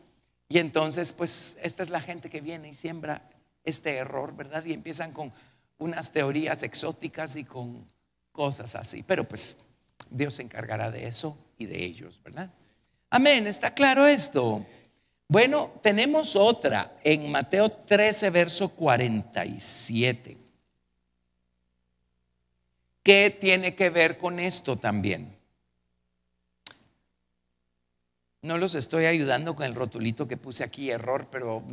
Y entonces pues esta es la gente que viene y siembra este error, ¿verdad? Y empiezan con unas teorías exóticas y con cosas así. Pero pues Dios se encargará de eso y de ellos, ¿verdad? Amén, ¿está claro esto? Bueno, tenemos otra en Mateo 13, verso 47. ¿Qué tiene que ver con esto también? No los estoy ayudando con el rotulito que puse aquí, error, pero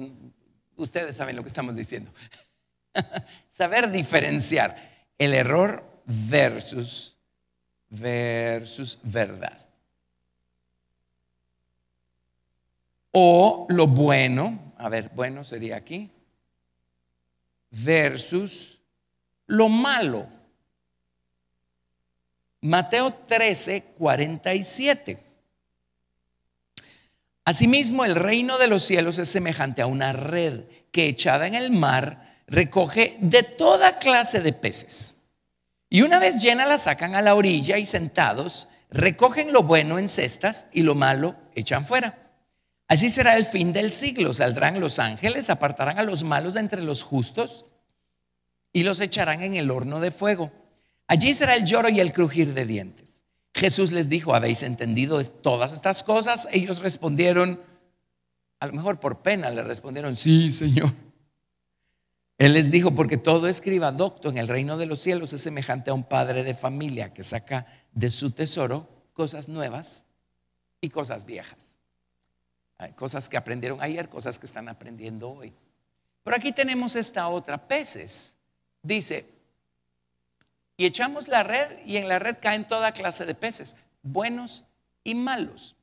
ustedes saben lo que estamos diciendo. Saber diferenciar el error versus verdad. O lo bueno, a ver, bueno sería aquí, versus lo malo. Mateo 13, 47. Asimismo, el reino de los cielos es semejante a una red que, echada en el mar, recoge de toda clase de peces. Y una vez llena la sacan a la orilla, y sentados recogen lo bueno en cestas y lo malo echan fuera. Así será el fin del siglo. Saldrán los ángeles, apartarán a los malos de entre los justos y los echarán en el horno de fuego. Allí será el lloro y el crujir de dientes. Jesús les dijo: ¿habéis entendido todas estas cosas? Ellos respondieron, a lo mejor por pena le respondieron: sí, Señor. Él les dijo: porque todo escriba docto en el reino de los cielos es semejante a un padre de familia que saca de su tesoro cosas nuevas y cosas viejas. Hay cosas que aprendieron ayer, cosas que están aprendiendo hoy. Pero aquí tenemos esta otra, peces. Dice: y echamos la red, y en la red caen toda clase de peces, buenos y malos.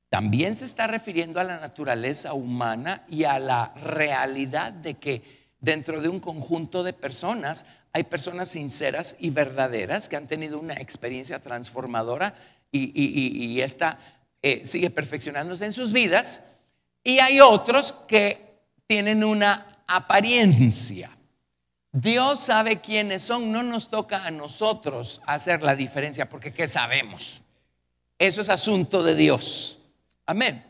También se está refiriendo a la naturaleza humana y a la realidad de que dentro de un conjunto de personas hay personas sinceras y verdaderas que han tenido una experiencia transformadora y esta sigue perfeccionándose en sus vidas, y hay otros que tienen una apariencia. Dios sabe quiénes son, no nos toca a nosotros hacer la diferencia, porque ¿qué sabemos? Eso es asunto de Dios. Amén.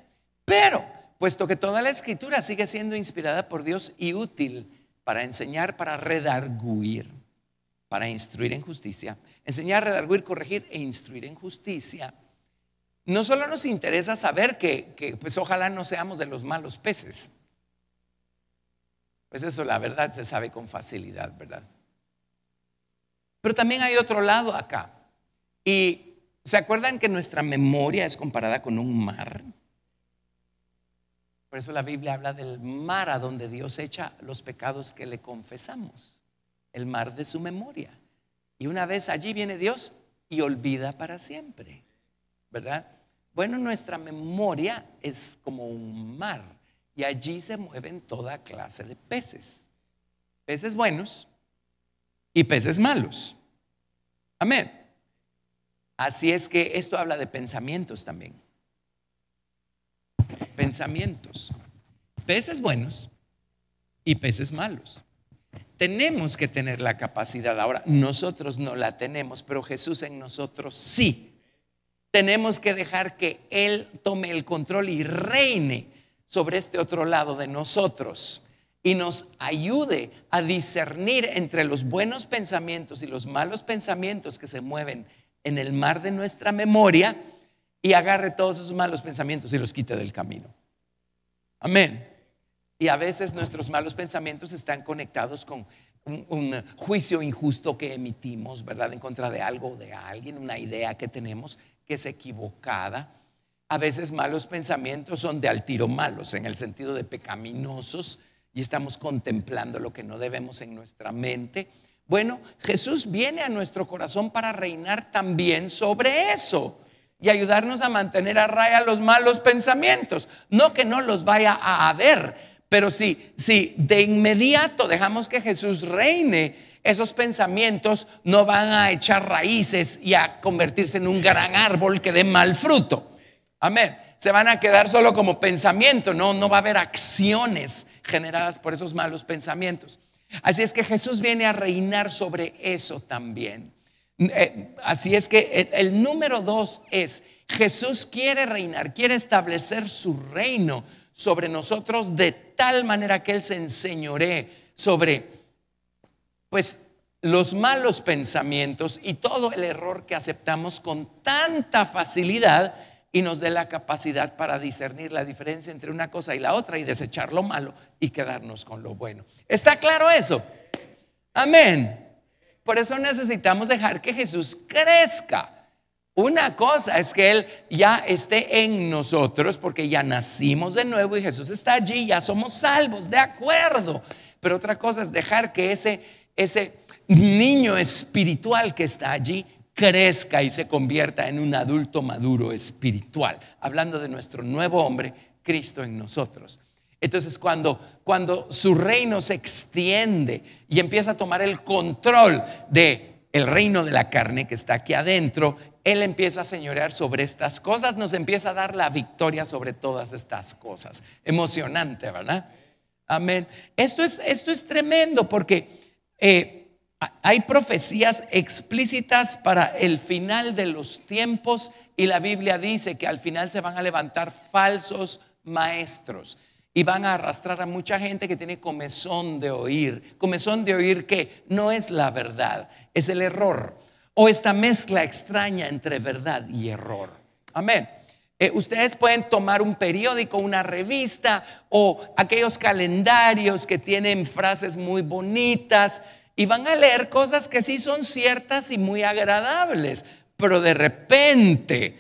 Pero puesto que toda la escritura sigue siendo inspirada por Dios y útil para enseñar, para redarguir, para instruir en justicia, enseñar, redarguir, corregir e instruir en justicia, no solo nos interesa saber que pues ojalá no seamos de los malos peces. Pues eso la verdad se sabe con facilidad, ¿verdad? Pero también hay otro lado acá. Y ¿se acuerdan que nuestra memoria es comparada con un mar? Por eso la Biblia habla del mar a donde Dios echa los pecados que le confesamos. El mar de su memoria. Y una vez allí viene Dios y olvida para siempre, ¿verdad? Bueno, nuestra memoria es como un mar. Y allí se mueven toda clase de peces. Peces buenos y peces malos. Amén. Así es que esto habla de pensamientos también. Pensamientos. Peces buenos y peces malos. Tenemos que tener la capacidad. Ahora, nosotros no la tenemos, pero Jesús en nosotros sí. Tenemos que dejar que Él tome el control y reine sobre este otro lado de nosotros y nos ayude a discernir entre los buenos pensamientos y los malos pensamientos que se mueven en el mar de nuestra memoria, y agarre todos esos malos pensamientos y los quite del camino. Amén. Y a veces nuestros malos pensamientos están conectados con un juicio injusto que emitimos, ¿verdad? En contra de algo o de alguien, una idea que tenemos que es equivocada. A veces malos pensamientos son de al tiro malos, en el sentido de pecaminosos, y estamos contemplando lo que no debemos en nuestra mente. Bueno, Jesús viene a nuestro corazón para reinar también sobre eso y ayudarnos a mantener a raya los malos pensamientos. No que no los vaya a haber, pero si de inmediato dejamos que Jesús reine, esos pensamientos no van a echar raíces y a convertirse en un gran árbol que dé mal fruto. Amén. Se van a quedar solo como pensamiento, no va a haber acciones generadas por esos malos pensamientos. Así es que Jesús viene a reinar sobre eso también. Así es que el número 2 es: Jesús quiere reinar, quiere establecer su reino sobre nosotros de tal manera que Él se enseñoree sobre, pues, los malos pensamientos y todo el error que aceptamos con tanta facilidad, y nos dé la capacidad para discernir la diferencia entre una cosa y la otra y desechar lo malo y quedarnos con lo bueno. ¿Está claro eso? Amén. Por eso necesitamos dejar que Jesús crezca. Una cosa es que Él ya esté en nosotros porque ya nacimos de nuevo y Jesús está allí, ya somos salvos, de acuerdo. Pero otra cosa es dejar que ese niño espiritual que está allí crezca y se convierta en un adulto maduro espiritual, hablando de nuestro nuevo hombre, Cristo en nosotros. Entonces cuando su reino se extiende y empieza a tomar el control de el reino de la carne que está aquí adentro, Él empieza a señorear sobre estas cosas, nos empieza a dar la victoria sobre todas estas cosas. Emocionante, ¿verdad? Amén. Esto es tremendo porque hay profecías explícitas para el final de los tiempos, y la Biblia dice que al final se van a levantar falsos maestros y van a arrastrar a mucha gente que tiene comezón de oír que no es la verdad, es el error, o esta mezcla extraña entre verdad y error. Amén. Ustedes pueden tomar un periódico, una revista o aquellos calendarios que tienen frases muy bonitas y van a leer cosas que sí son ciertas y muy agradables, pero de repente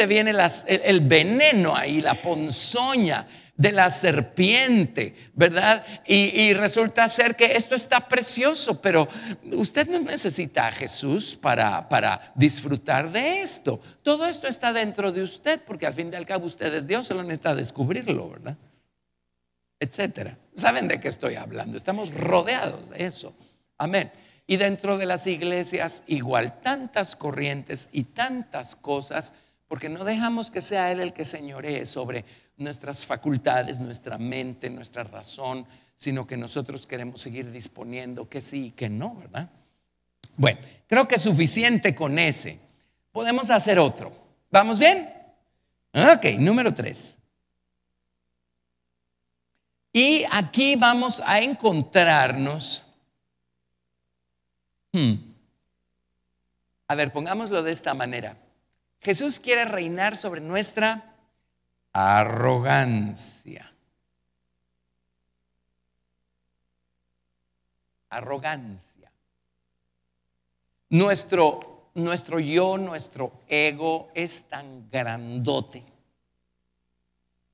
viene el veneno ahí, la ponzoña de la serpiente, ¿verdad? Y resulta ser que esto está precioso, pero usted no necesita a Jesús para disfrutar de esto. Todo esto está dentro de usted, porque al fin y al cabo usted es Dios, solo necesita descubrirlo, ¿verdad? Etcétera. ¿Saben de qué estoy hablando? Estamos rodeados de eso. Amén. Y dentro de las iglesias igual, tantas corrientes y tantas cosas, porque no dejamos que sea Él el que señoree sobre nuestras facultades, nuestra mente, nuestra razón, sino que nosotros queremos seguir disponiendo que sí y que no, ¿verdad? Bueno, creo que es suficiente con ese. Podemos hacer otro. ¿Vamos bien? Ok, número 3. Y aquí vamos a encontrarnos. A ver, pongámoslo de esta manera. Jesús quiere reinar sobre nuestra arrogancia. Arrogancia. Nuestro yo, nuestro ego es tan grandote,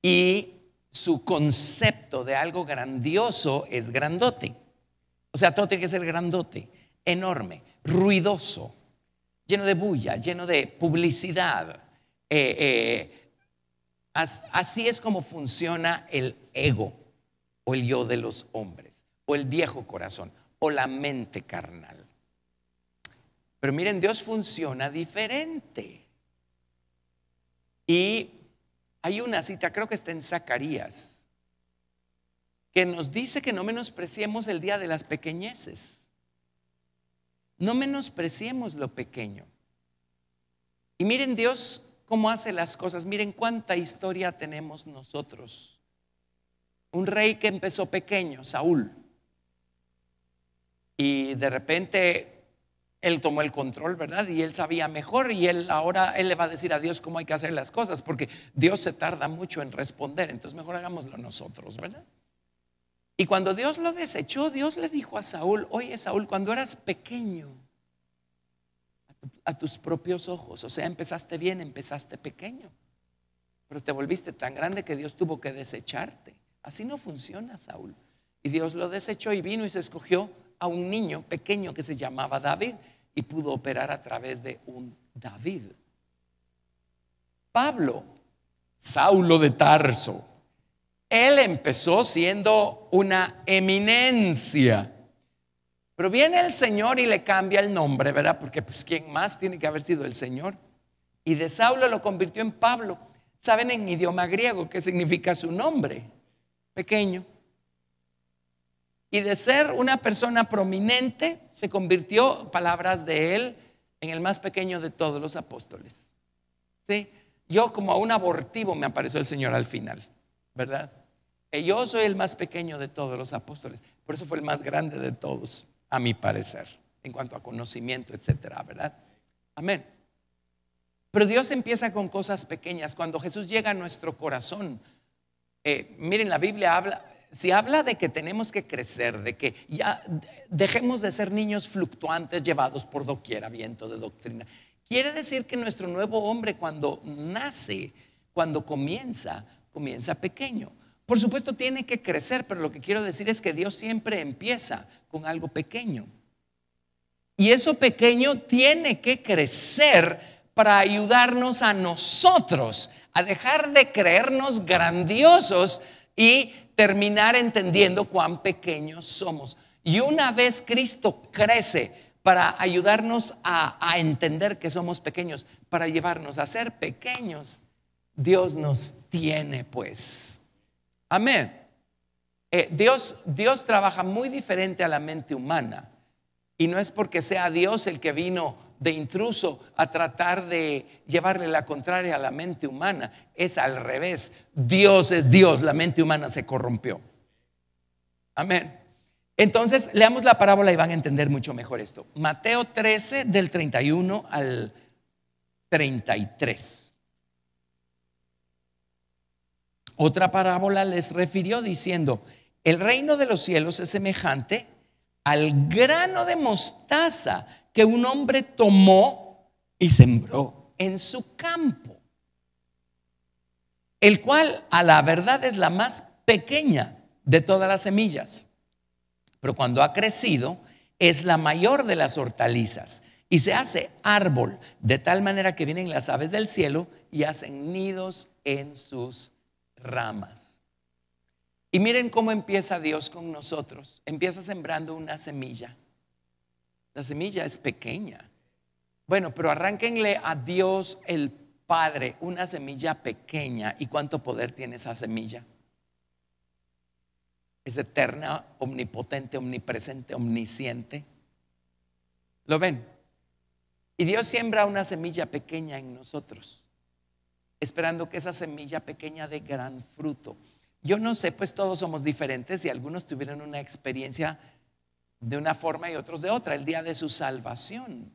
y su concepto de algo grandioso es grandote. O sea, todo tiene que ser grandote, enorme, ruidoso, lleno de bulla, lleno de publicidad. Así es como funciona el ego, o el yo de los hombres, o el viejo corazón, o la mente carnal. Pero miren, Dios funciona diferente. Y hay una cita, creo que está en Zacarías, que nos dice que no menospreciemos el día de las pequeñeces. No menospreciemos lo pequeño. Y miren Dios cómo hace las cosas. Miren cuánta historia tenemos nosotros. Un rey que empezó pequeño, Saúl, y de repente él tomó el control, ¿verdad? Y él sabía mejor y ahora él le va a decir a Dios cómo hay que hacer las cosas, porque Dios se tarda mucho en responder, entonces mejor hagámoslo nosotros, ¿verdad? Y cuando Dios lo desechó, Dios le dijo a Saúl: oye, Saúl, cuando eras pequeño, a tus propios ojos, o sea, empezaste bien, empezaste pequeño, pero te volviste tan grande que Dios tuvo que desecharte. Así no funciona, Saúl. Y Dios lo desechó y vino y se escogió a un niño pequeño que se llamaba David y pudo operar a través de un David. Pablo, Saulo de Tarso, él empezó siendo una eminencia, pero viene el Señor y le cambia el nombre, ¿verdad? Porque pues ¿quién más tiene que haber sido el Señor? Y de Saulo lo convirtió en Pablo. ¿Saben en idioma griego qué significa su nombre? Pequeño. Y de ser una persona prominente, se convirtió, palabras de él, en el más pequeño de todos los apóstoles. ¿Sí? Yo como a un abortivo me apareció el Señor al final, ¿verdad? Y yo soy el más pequeño de todos los apóstoles. Por eso fue el más grande de todos, a mi parecer, en cuanto a conocimiento, etcétera, ¿verdad? Amén. Pero Dios empieza con cosas pequeñas. Cuando Jesús llega a nuestro corazón, miren, la Biblia habla, si habla de que tenemos que crecer, de que ya dejemos de ser niños fluctuantes llevados por doquier a viento de doctrina, quiere decir que nuestro nuevo hombre, cuando nace, cuando comienza pequeño. Por supuesto tiene que crecer, pero lo que quiero decir es que Dios siempre empieza con algo pequeño. Y eso pequeño tiene que crecer para ayudarnos a nosotros a dejar de creernos grandiosos y terminar entendiendo cuán pequeños somos. Y una vez Cristo crece para ayudarnos a entender que somos pequeños, para llevarnos a ser pequeños, Dios nos tiene pues. Amén. Dios trabaja muy diferente a la mente humana. Y no es porque sea Dios el que vino de intruso a tratar de llevarle la contraria a la mente humana. Es al revés. Dios es Dios, la mente humana se corrompió. Amén. Entonces leamos la parábola y van a entender mucho mejor esto. Mateo 13 del 31 al 33. Otra parábola les refirió diciendo: el reino de los cielos es semejante al grano de mostaza que un hombre tomó y sembró en su campo, el cual a la verdad es la más pequeña de todas las semillas, pero cuando ha crecido es la mayor de las hortalizas y se hace árbol, de tal manera que vienen las aves del cielo y hacen nidos en sus ramas. Y miren cómo empieza Dios con nosotros. Empieza sembrando una semilla. La semilla es pequeña. Bueno, pero arránquenle a Dios el Padre una semilla pequeña. ¿Y cuánto poder tiene esa semilla? Es eterna, omnipotente, omnipresente, omnisciente. ¿Lo ven? Y Dios siembra una semilla pequeña en nosotros, esperando que esa semilla pequeña dé gran fruto. Yo no sé, pues todos somos diferentes y algunos tuvieron una experiencia de una forma y otros de otra, el día de su salvación,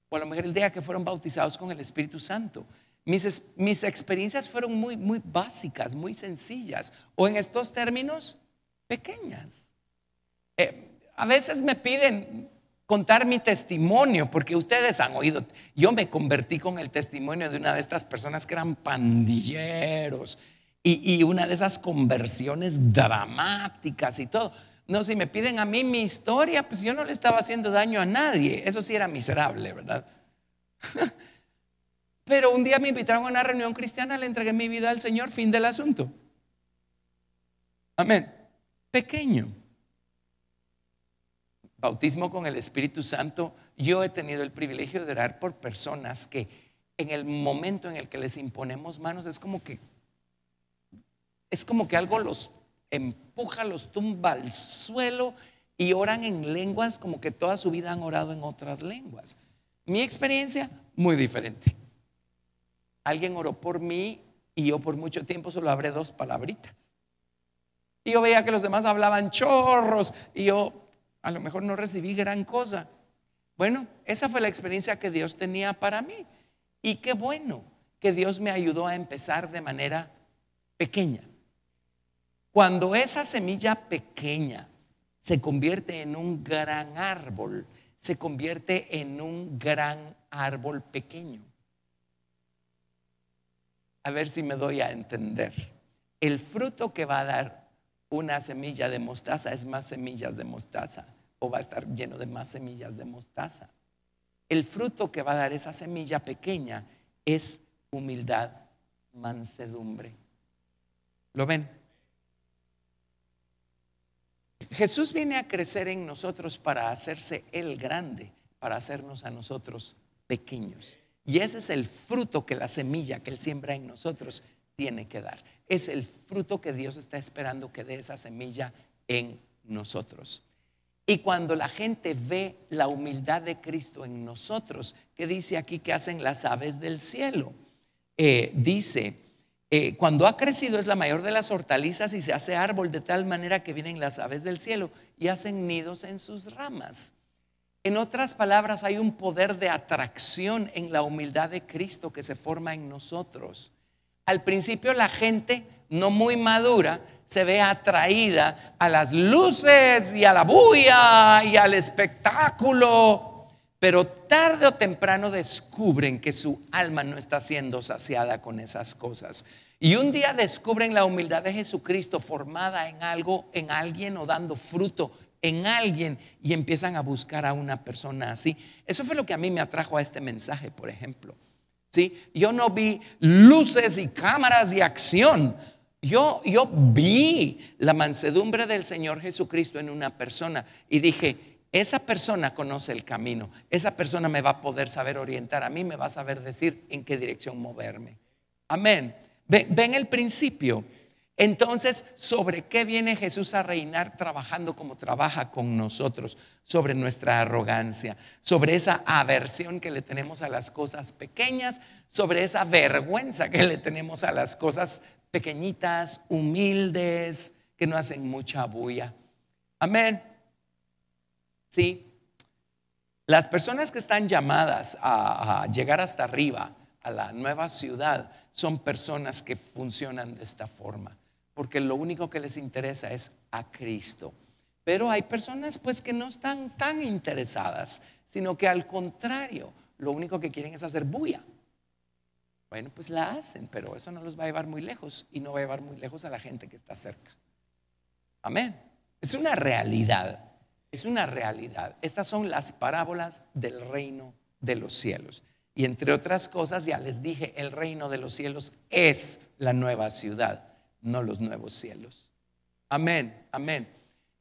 o a lo mejor el día que fueron bautizados con el Espíritu Santo. Mis experiencias fueron muy, muy básicas, muy sencillas, o en estos términos, pequeñas. A veces me piden contar mi testimonio, porque ustedes han oído, yo me convertí con el testimonio de una de estas personas que eran pandilleros, y una de esas conversiones dramáticas y todo. No, si me piden a mí mi historia, pues yo no le estaba haciendo daño a nadie. Eso sí era miserable, ¿verdad? Pero un día me invitaron a una reunión cristiana, le entregué mi vida al Señor, fin del asunto. Amén. Pequeño. Bautismo con el Espíritu Santo. Yo he tenido el privilegio de orar por personas que en el momento en el que les imponemos manos es como que algo los empuja, los tumba al suelo y oran en lenguas como que toda su vida han orado en otras lenguas. Mi experiencia, muy diferente. Alguien oró por mí y yo por mucho tiempo solo hablé 2 palabritas. Y yo veía que los demás hablaban chorros y yo a lo mejor no recibí gran cosa. Bueno, esa fue la experiencia que Dios tenía para mí. Y qué bueno que Dios me ayudó a empezar de manera pequeña. Cuando esa semilla pequeña se convierte en un gran árbol, se convierte en un gran árbol pequeño. A ver si me doy a entender. El fruto que va a dar una semilla de mostaza es más semillas de mostaza, o va a estar lleno de más semillas de mostaza. El fruto que va a dar esa semilla pequeña es humildad, mansedumbre. ¿Lo ven? Jesús viene a crecer en nosotros para hacerse Él grande, para hacernos a nosotros pequeños. Y ese es el fruto que la semilla que Él siembra en nosotros tiene que dar. Es el fruto que Dios está esperando que dé esa semilla en nosotros. Y cuando la gente ve la humildad de Cristo en nosotros, ¿qué dice aquí que hacen las aves del cielo? Dice, cuando ha crecido es la mayor de las hortalizas y se hace árbol de tal manera que vienen las aves del cielo y hacen nidos en sus ramas. En otras palabras, hay un poder de atracción en la humildad de Cristo que se forma en nosotros. Al principio la gente no muy madura se ve atraída a las luces y a la bulla y al espectáculo, pero tarde o temprano descubren que su alma no está siendo saciada con esas cosas. Y un día descubren la humildad de Jesucristo formada en algo, en alguien, o dando fruto en alguien, y empiezan a buscar a una persona así. Eso fue lo que a mí me atrajo a este mensaje, por ejemplo. ¿Sí? Yo no vi luces y cámaras y acción. Yo vi la mansedumbre del Señor Jesucristo en una persona y dije, esa persona conoce el camino, esa persona me va a poder saber orientar, a mí me va a saber decir en qué dirección moverme. Amén. Ven el principio. Entonces, ¿sobre qué viene Jesús a reinar trabajando como trabaja con nosotros? Sobre nuestra arrogancia, sobre esa aversión que le tenemos a las cosas pequeñas, sobre esa vergüenza que le tenemos a las cosas pequeñitas, humildes, que no hacen mucha bulla. Amén. Sí. Las personas que están llamadas a llegar hasta arriba, a la nueva ciudad, son personas que funcionan de esta forma, porque lo único que les interesa es a Cristo. Pero hay personas pues que no están tan interesadas, sino que al contrario, lo único que quieren es hacer bulla. Bueno, pues la hacen, pero eso no los va a llevar muy lejos, y no va a llevar muy lejos a la gente que está cerca. Amén. Es una realidad, es una realidad. Estas son las parábolas del reino de los cielos. Y entre otras cosas, ya les dije, el reino de los cielos es la nueva ciudad, no los nuevos cielos. Amén, amén.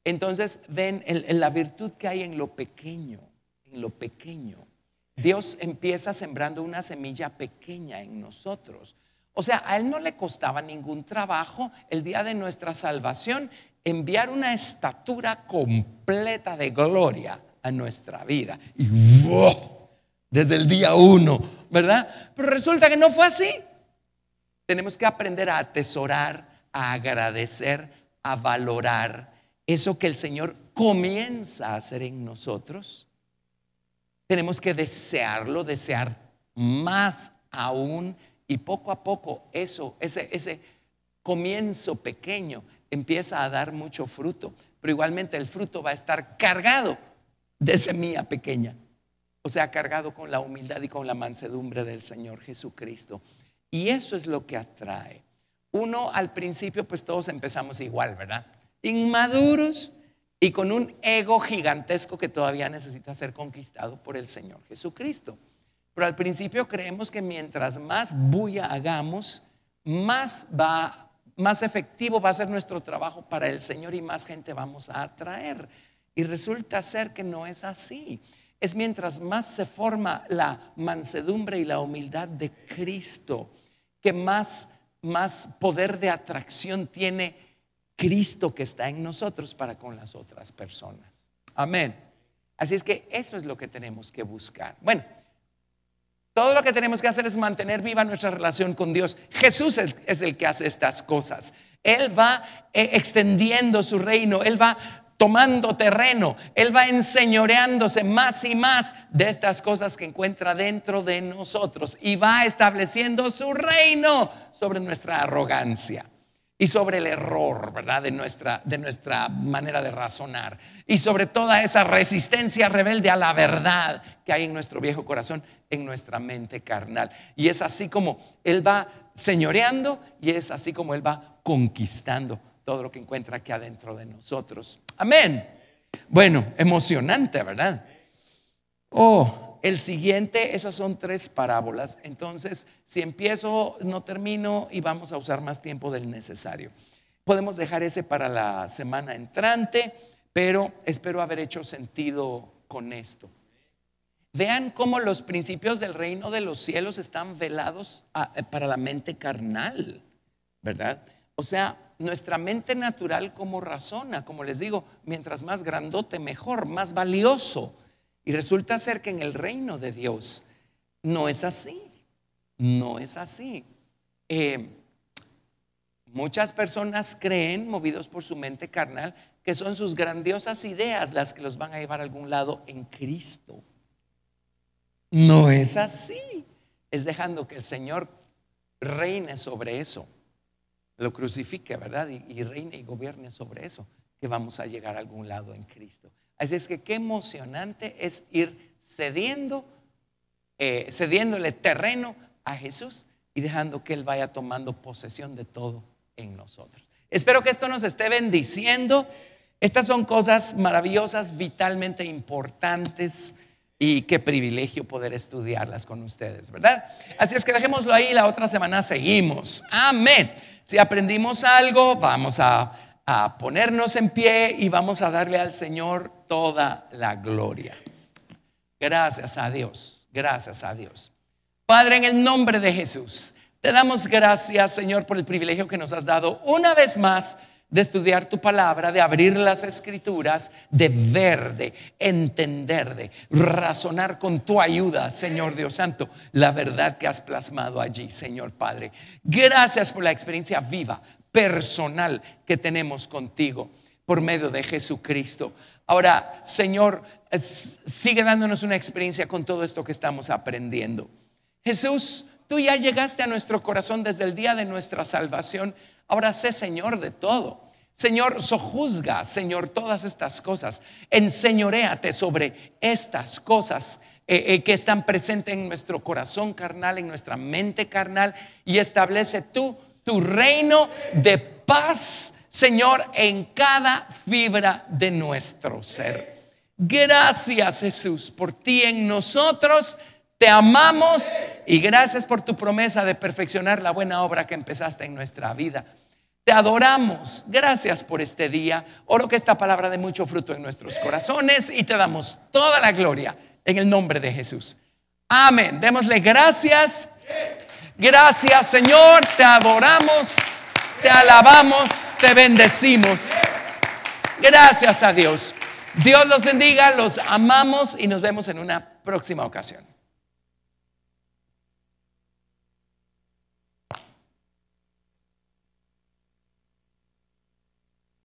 Entonces ven la virtud que hay en lo pequeño, en lo pequeño. Dios empieza sembrando una semilla pequeña en nosotros. O sea, a Él no le costaba ningún trabajo el día de nuestra salvación enviar una estatura completa de gloria a nuestra vida. Y ¡wow! Desde el día 1, ¿verdad? Pero resulta que no fue así. Tenemos que aprender a atesorar, a agradecer, a valorar eso que el Señor comienza a hacer en nosotros. Tenemos que desearlo, desear más aún, y poco a poco ese comienzo pequeño empieza a dar mucho fruto. Pero igualmente el fruto va a estar cargado de semilla pequeña. O sea, cargado con la humildad y con la mansedumbre del Señor Jesucristo. Y eso es lo que atrae. Uno al principio pues todos empezamos igual, ¿verdad? Inmaduros y con un ego gigantesco que todavía necesita ser conquistado por el Señor Jesucristo. Pero al principio creemos que mientras más bulla hagamos, más efectivo va a ser nuestro trabajo para el Señor y más gente vamos a atraer. Y resulta ser que no es así. Es mientras más se forma la mansedumbre y la humildad de Cristo, que más poder de atracción tiene Cristo que está en nosotros para con las otras personas. Amén. Así es que eso es lo que tenemos que buscar. Bueno, todo lo que tenemos que hacer es mantener viva nuestra relación con Dios. Jesús es el que hace estas cosas. Él va extendiendo su reino. Él va tomando terreno, Él va enseñoreándose más y más de estas cosas que encuentra dentro de nosotros y va estableciendo su reino sobre nuestra arrogancia y sobre el error, ¿verdad? De nuestra manera de razonar y sobre toda esa resistencia rebelde a la verdad que hay en nuestro viejo corazón, en nuestra mente carnal. Y es así como Él va señoreando y es así como Él va conquistando todo lo que encuentra aquí adentro de nosotros. Amén. Bueno, emocionante, ¿verdad? El siguiente, esas son 3 parábolas. Entonces, si empiezo, no termino y vamos a usar más tiempo del necesario. Podemos dejar ese para la semana entrante, pero espero haber hecho sentido con esto. Vean cómo los principios del reino de los cielos están velados para la mente carnal, ¿verdad? O sea, nuestra mente natural como razona, como les digo, mientras más grandote mejor, más valioso. Y resulta ser que en el reino de Dios no es así. No es así. Muchas personas creen, movidos por su mente carnal, que son sus grandiosas ideas las que los van a llevar a algún lado en Cristo. No es así. Es dejando que el Señor reine sobre eso, lo crucifique, ¿verdad? Y reine y gobierne sobre eso, que vamos a llegar a algún lado en Cristo. Así es que qué emocionante es ir cediéndole terreno a Jesús y dejando que Él vaya tomando posesión de todo en nosotros. Espero que esto nos esté bendiciendo. Estas son cosas maravillosas, vitalmente importantes, y qué privilegio poder estudiarlas con ustedes, ¿verdad? Así es que dejémoslo ahí, la otra semana seguimos. Amén. Si aprendimos algo, vamos a ponernos en pie y vamos a darle al Señor toda la gloria. Gracias a Dios, gracias a Dios. Padre, en el nombre de Jesús, te damos gracias, Señor, por el privilegio que nos has dado una vez más de estudiar tu palabra, de abrir las escrituras, de ver, de entender, de razonar con tu ayuda, Señor Dios Santo, la verdad que has plasmado allí, Señor Padre. Gracias por la experiencia viva, personal que tenemos contigo por medio de Jesucristo. Ahora, Señor, sigue dándonos una experiencia con todo esto que estamos aprendiendo. Jesús, tú ya llegaste a nuestro corazón desde el día de nuestra salvación. Ahora sé Señor de todo. Señor, sojuzga, Señor, todas estas cosas. Enseñoréate sobre estas cosas que están presentes en nuestro corazón carnal, en nuestra mente carnal, y establece tú tu reino de paz, Señor, en cada fibra de nuestro ser. Gracias, Jesús, por ti en nosotros. Te amamos y gracias por tu promesa de perfeccionar la buena obra que empezaste en nuestra vida. Te adoramos. Gracias por este día. Oro que esta palabra dé mucho fruto en nuestros corazones y te damos toda la gloria en el nombre de Jesús. Amén. Démosle gracias. Gracias, Señor. Te adoramos, te alabamos, te bendecimos. Gracias a Dios. Dios los bendiga, los amamos y nos vemos en una próxima ocasión.